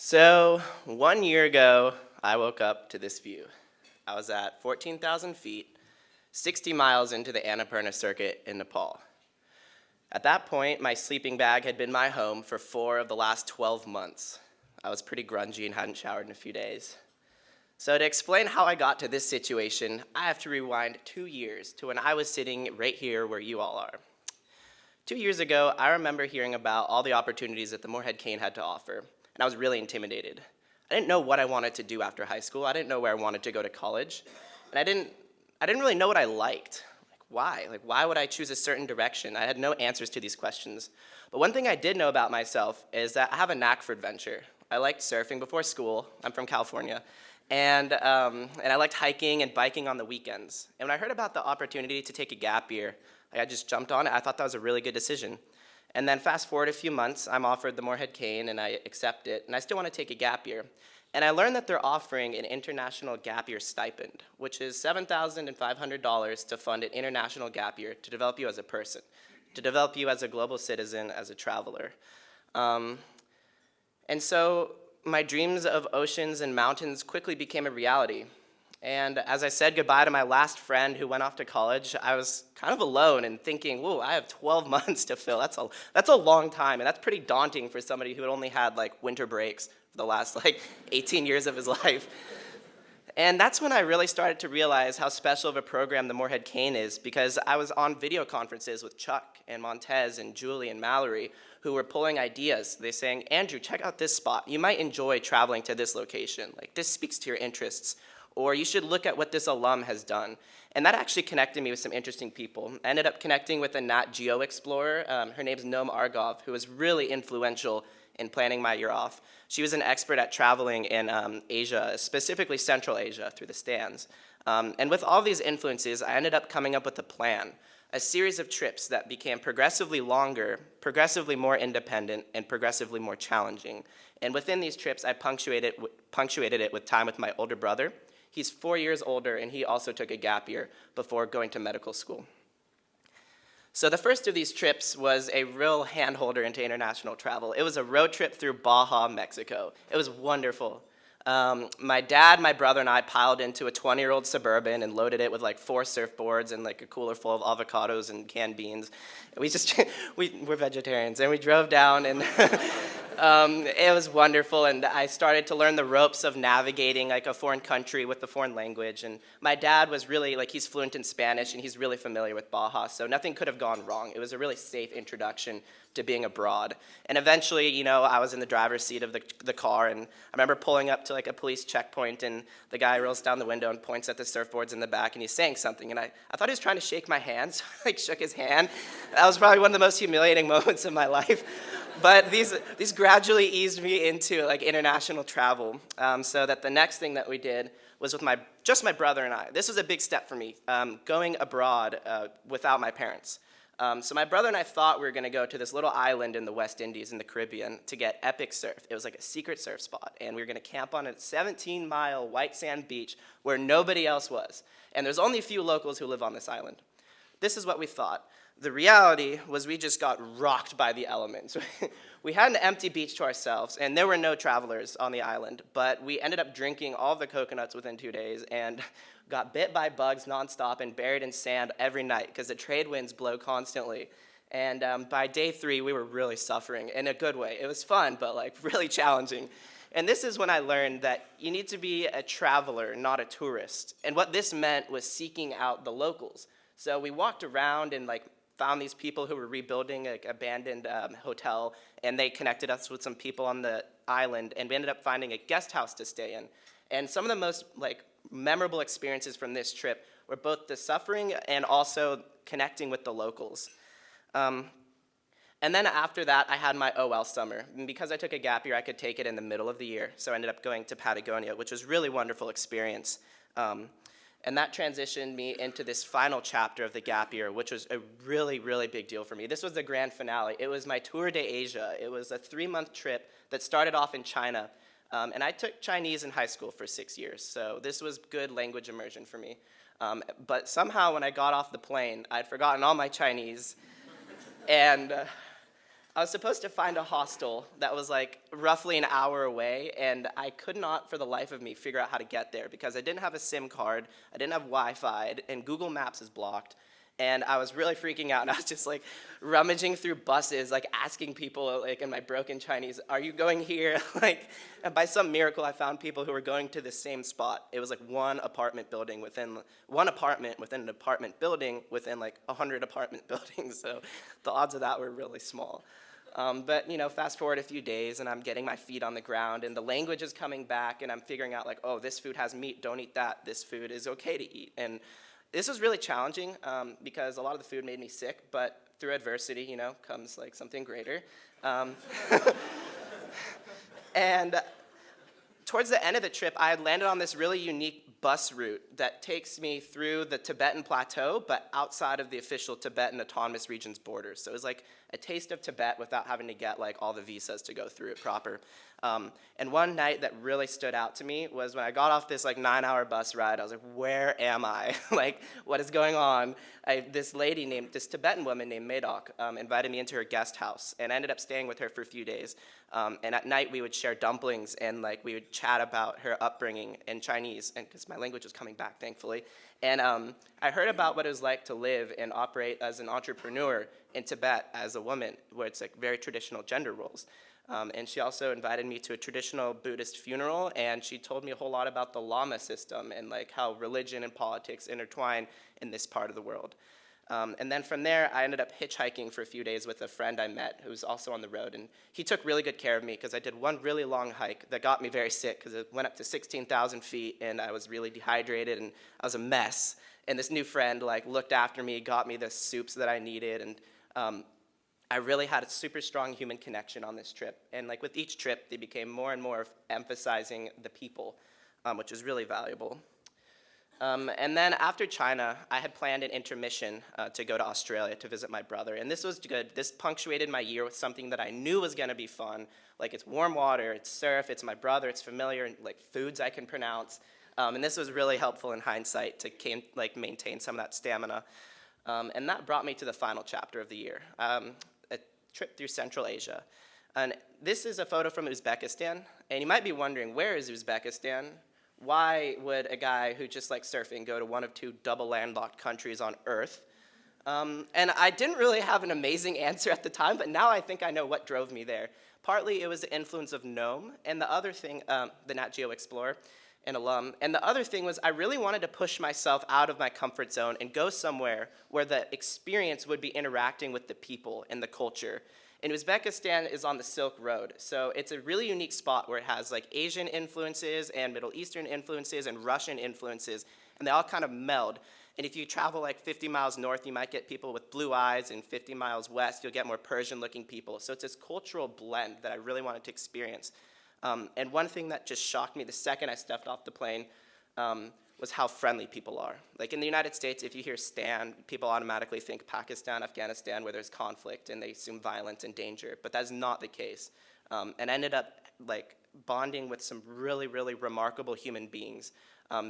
So 1 year ago, I woke up to this view. I was at 14,000 feet, 60 miles into the Annapurna Circuit in Nepal. At that point, my sleeping bag had been my home for 4 of the last 12 months. I was pretty grungy and hadn't showered in a few days. So to explain how I got to this situation, I have to rewind 2 years to when I was sitting right here where you all are. 2 years ago, I remember hearing about all the opportunities that the Morehead-Cain had to offer, and I was really intimidated. I didn't know what I wanted to do after high school. I didn't know where I wanted to go to college, and I didn't really know what I liked. Why? Why would I choose a certain direction? I had no answers to these questions. But one thing I did know about myself is that I have a knack for adventure. I liked surfing before school. I'm from California. And I liked hiking and biking on the weekends. And when I heard about the opportunity to take a gap year, I just jumped on it. I thought that was a really good decision. And then fast forward a few months, I'm offered the Morehead-Cain, and I accept it. And I still want to take a gap year. And I learned that they're offering an international gap year stipend, which is $7,500 to fund an international gap year to develop you as a person, to develop you as a global citizen, as a traveler. And so my dreams of oceans and mountains quickly became a reality. And as I said goodbye to my last friend who went off to college, I was kind of alone and thinking, whoa, I have 12 months to fill. That's a long time, and that's pretty daunting for somebody who had only had winter breaks for the last 18 years of his life. And that's when I really started to realize how special of a program the Morehead-Cain is, because I was on video conferences with Chuck and Montez and Julie and Mallory who were pulling ideas. They saying, Andrew, check out this spot. You might enjoy traveling to this location. This speaks to your interests. Or you should look at what this alum has done. And that actually connected me with some interesting people. I ended up connecting with a Nat Geo explorer. Her name's Noam Argov, who was really influential in planning my year off. She was an expert at traveling in Asia, specifically Central Asia, through the stands. And with all these influences, I ended up coming up with a plan, a series of trips that became progressively longer, progressively more independent, and progressively more challenging. And within these trips, I punctuated it with time with my older brother. He's 4 years older, and he also took a gap year before going to medical school. So the first of these trips was a real hand-holder into international travel. It was a road trip through Baja, Mexico. It was wonderful. My dad, my brother, and I piled into a 20-year-old Suburban and loaded it with 4 surfboards and a cooler full of avocados and canned beans. We're vegetarians, and we drove down, and it was wonderful, and I started to learn the ropes of navigating a foreign country with the foreign language. And my dad was really, he's fluent in Spanish, and he's really familiar with Baja, so nothing could have gone wrong. It was a really safe introduction to being abroad. And eventually, I was in the driver's seat of the car, and I remember pulling up to a police checkpoint, and the guy rolls down the window and points at the surfboards in the back, and he's saying something, and I thought he was trying to shake my hand, so I shook his hand. That was probably one of the most humiliating moments of my life. But these gradually eased me into international travel, so that the next thing that we did was with just my brother and I. This was a big step for me, going abroad without my parents. So my brother and I thought we were going to go to this little island in the West Indies in the Caribbean to get epic surf. It was a secret surf spot, and we were going to camp on a 17-mile white sand beach where nobody else was. And there's only a few locals who live on this island. This is what we thought. The reality was we just got rocked by the elements. We had an empty beach to ourselves, and there were no travelers on the island, but we ended up drinking all the coconuts within 2 days and got bit by bugs nonstop and buried in sand every night because the trade winds blow constantly. And by day 3, we were really suffering in a good way. It was fun, but really challenging. And this is when I learned that you need to be a traveler, not a tourist. And what this meant was seeking out the locals. So we walked around and found these people who were rebuilding an abandoned hotel, and they connected us with some people on the island, and we ended up finding a guest house to stay in. And some of the most memorable experiences from this trip were both the suffering and also connecting with the locals. And then after that, I had my OL summer. And because I took a gap year, I could take it in the middle of the year, so I ended up going to Patagonia, which was a really wonderful experience. And that transitioned me into this final chapter of the gap year, which was a really, really big deal for me. This was the grand finale. It was my Tour de Asia. It was a 3-month trip that started off in China. And I took Chinese in high school for 6 years, so this was good language immersion for me. But somehow when I got off the plane, I'd forgotten all my Chinese. And I was supposed to find a hostel that was like roughly an hour away, and I could not for the life of me figure out how to get there because I didn't have a SIM card, I didn't have Wi-Fi, and Google Maps is blocked. And I was really freaking out, and I was just like rummaging through buses, like asking people like in my broken Chinese, "Are you going here?" Like, and by some miracle, I found people who were going to the same spot. It was like one apartment within an apartment building within like 100 apartment buildings. So the odds of that were really small. But fast forward a few days, and I'm getting my feet on the ground, and the language is coming back, and I'm figuring out like, oh, this food has meat, don't eat that. This food is okay to eat, and this was really challenging because a lot of the food made me sick, but through adversity, comes like something greater. And towards the end of the trip, I had landed on this really unique bus route that takes me through the Tibetan Plateau, but outside of the official Tibetan Autonomous Region's borders. So it was like a taste of Tibet without having to get like all the visas to go through it proper. And one night that really stood out to me was when I got off this like 9-hour bus ride. I was like, where am I? Like, what is going on? This Tibetan woman named Madok invited me into her guest house, and I ended up staying with her for a few days. And at night we would share dumplings, and like we would chat about her upbringing in Chinese, and because my language was coming back, thankfully. And I heard about what it was like to live and operate as an entrepreneur in Tibet as a woman, where it's like very traditional gender roles. And she also invited me to a traditional Buddhist funeral, and she told me a whole lot about the Lama system and like how religion and politics intertwine in this part of the world. And then from there, I ended up hitchhiking for a few days with a friend I met who was also on the road, and he took really good care of me because I did one really long hike that got me very sick because it went up to 16,000 feet, and I was really dehydrated, and I was a mess. And this new friend like looked after me, got me the soups that I needed, and I really had a super strong human connection on this trip. And like with each trip, they became more and more emphasizing the people, which was really valuable. And then after China, I had planned an intermission to go to Australia to visit my brother. And this was good. This punctuated my year with something that I knew was going to be fun. Like it's warm water, it's surf, it's my brother, it's familiar, and like foods I can pronounce. And this was really helpful in hindsight to maintain some of that stamina. And that brought me to the final chapter of the year, a trip through Central Asia. And this is a photo from Uzbekistan. And you might be wondering, where is Uzbekistan? Why would a guy who just likes surfing go to one of two double landlocked countries on Earth? And I didn't really have an amazing answer at the time, but now I think I know what drove me there. Partly it was the influence of Gnome, and the other thing, the Nat Geo Explorer, an alum. And the other thing was I really wanted to push myself out of my comfort zone and go somewhere where the experience would be interacting with the people and the culture. And Uzbekistan is on the Silk Road, so it's a really unique spot where it has like Asian influences and Middle Eastern influences and Russian influences, and they all kind of meld. And if you travel like 50 miles north, you might get people with blue eyes, and 50 miles west, you'll get more Persian-looking people. So it's this cultural blend that I really wanted to experience. And one thing that just shocked me the second I stepped off the plane was how friendly people are. Like in the United States, if you hear Stan, people automatically think Pakistan, Afghanistan, where there's conflict, and they assume violence and danger. But that's not the case. And I ended up like bonding with some really, really remarkable human beings.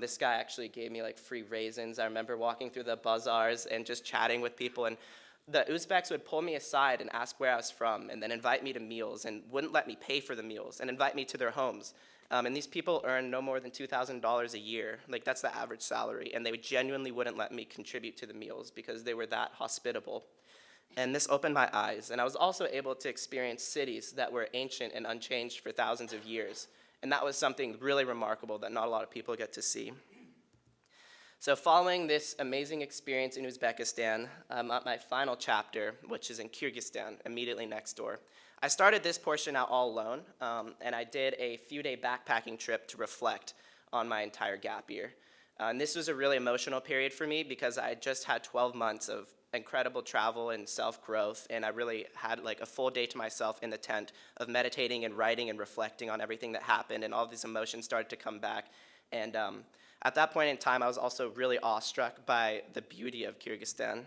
This guy actually gave me like free raisins. I remember walking through the bazaars and just chatting with people, and the Uzbeks would pull me aside and ask where I was from, and then invite me to meals, and wouldn't let me pay for the meals, and invite me to their homes. And these people earn no more than $2,000 a year. Like that's the average salary, and they genuinely wouldn't let me contribute to the meals because they were that hospitable. And this opened my eyes, and I was also able to experience cities that were ancient and unchanged for thousands of years. And that was something really remarkable that not a lot of people get to see. So following this amazing experience in Uzbekistan, I'm at my final chapter, which is in Kyrgyzstan, immediately next door. I started this portion out all alone, and I did a few-day backpacking trip to reflect on my entire gap year. And this was a really emotional period for me because I just had 12 months of incredible travel and self-growth, and I really had like a full day to myself in the tent of meditating and writing and reflecting on everything that happened, and all these emotions started to come back. And at that point in time, I was also really awestruck by the beauty of Kyrgyzstan.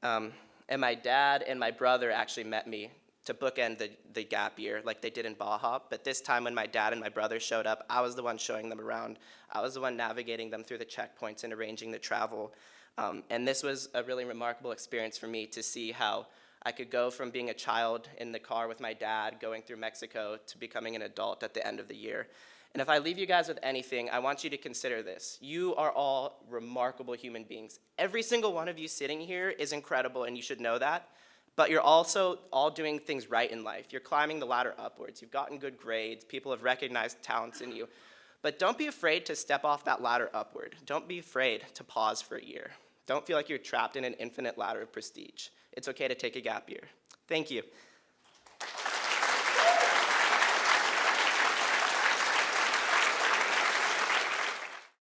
And my dad and my brother actually met me to bookend the gap year like they did in Baja. But this time when my dad and my brother showed up, I was the one showing them around. I was the one navigating them through the checkpoints and arranging the travel. And this was a really remarkable experience for me to see how I could go from being a child in the car with my dad going through Mexico to becoming an adult at the end of the year. And if I leave you guys with anything, I want you to consider this. You are all remarkable human beings. Every single one of you sitting here is incredible, and you should know that. But you're also all doing things right in life. You're climbing the ladder upwards. You've gotten good grades. People have recognized talents in you. But don't be afraid to step off that ladder upward. Don't be afraid to pause for a year. Don't feel like you're trapped in an infinite ladder of prestige. It's okay to take a gap year. Thank you.